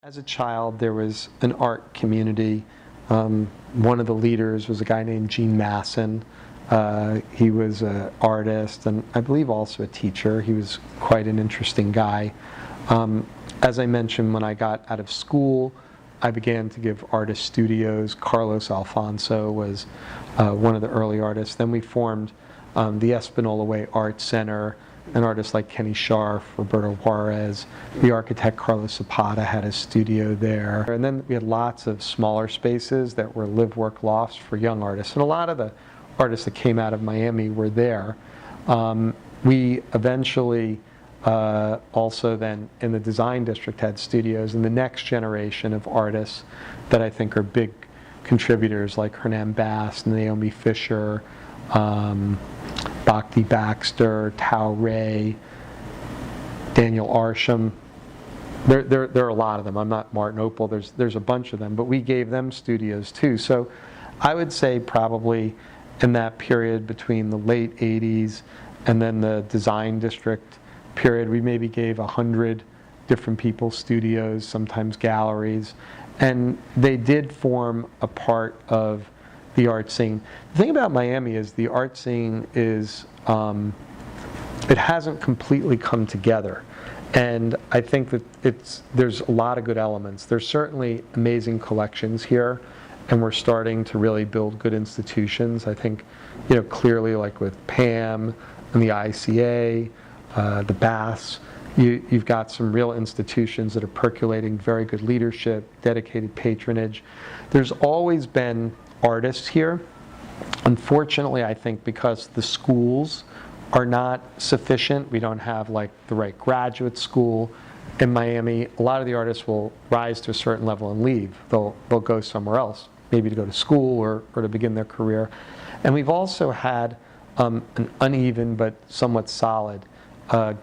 As a child, there was an art community. One of the leaders was a guy named Gene Masson. He was an artist and I believe also a teacher. He was quite an interesting guy. As I mentioned, when I got out of school, I began to give artist studios. Carlos Alfonso was one of the early artists. Then we formed the Espanola Way Art Center, and artists like Kenny Scharf, Roberto Juarez, the architect Carlos Zapata had a studio there. And then we had lots of smaller spaces that were live-work lofts for young artists. And a lot of the artists that came out of Miami were there. We eventually also then in the Design District had studios, and the next generation of artists that I think are big contributors like Hernan Bast, Naomi Fisher, Bhakti Baxter, Tao Ray, Daniel Arsham. There are a lot of them. I'm not Martin Opel. There's a bunch of them, but we gave them studios too. So I would say probably in that period between the late 80s and then the Design District period, we maybe gave 100 different people studios, sometimes galleries, and they did form a part of the art scene. The thing about Miami is the art scene is, it hasn't completely come together. And I think that there's a lot of good elements. There's certainly amazing collections here, and we're starting to really build good institutions. I think, clearly like with PAM and the ICA, the Baths, you've got some real institutions that are percolating very good leadership, dedicated patronage. There's always been artists here. Unfortunately, I think because the schools are not sufficient, we don't have like the right graduate school in Miami, a lot of the artists will rise to a certain level and leave. They'll go somewhere else, maybe to go to school or to begin their career. And we've also had an uneven but somewhat solid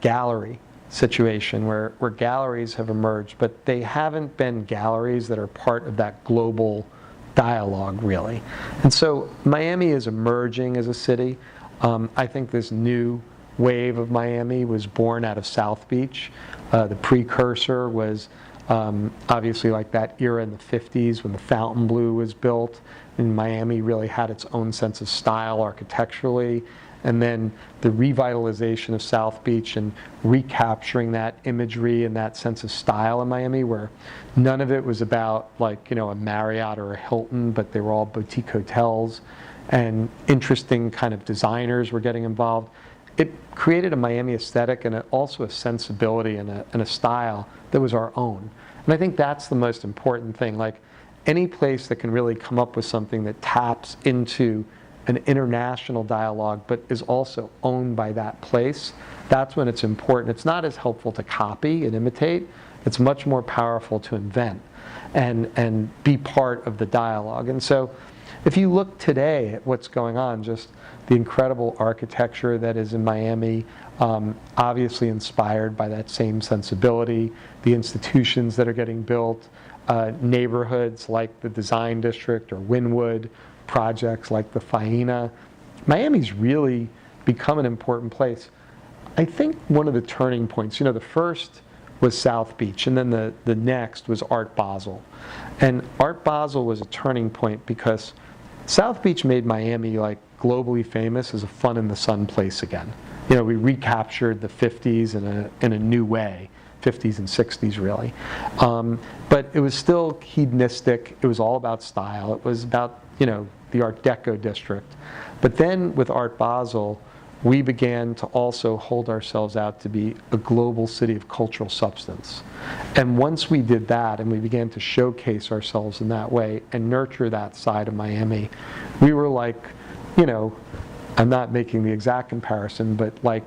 gallery situation where galleries have emerged, but they haven't been galleries that are part of that global dialogue, really. And so Miami is emerging as a city. I think this new wave of Miami was born out of South Beach. The precursor was obviously like that era in the 50s when the Fontainebleau was built, and Miami really had its own sense of style architecturally. And then the revitalization of South Beach and recapturing that imagery and that sense of style in Miami, where none of it was about like, a Marriott or a Hilton, but they were all boutique hotels, and interesting kind of designers were getting involved. It created a Miami aesthetic and also a sensibility and a style that was our own. And I think that's the most important thing. Like any place that can really come up with something that taps into an international dialogue, but is also owned by that place, that's when it's important. It's not as helpful to copy and imitate. It's much more powerful to invent and be part of the dialogue. And so if you look today at what's going on, just the incredible architecture that is in Miami, obviously inspired by that same sensibility, the institutions that are getting built, neighborhoods like the Design District or Wynwood, projects like the Faena. Miami's really become an important place. I think one of the turning points, the first was South Beach, and then the next was Art Basel. And Art Basel was a turning point because South Beach made Miami like globally famous as a fun in the sun place again. We recaptured the 50s in a new way, 50s and 60s really. But it was still hedonistic. It was all about style. It was about, the Art Deco district. But then with Art Basel, we began to also hold ourselves out to be a global city of cultural substance. And once we did that and we began to showcase ourselves in that way and nurture that side of Miami, we were like, I'm not making the exact comparison, but like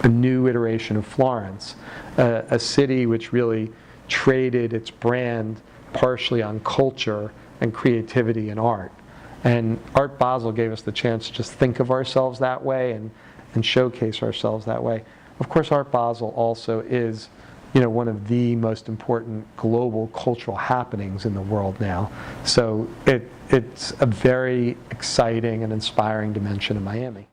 a new iteration of Florence, a city which really traded its brand partially on culture and creativity and art. And Art Basel gave us the chance to just think of ourselves that way and showcase ourselves that way. Of course, Art Basel also is, one of the most important global cultural happenings in the world now. So it's a very exciting and inspiring dimension of Miami.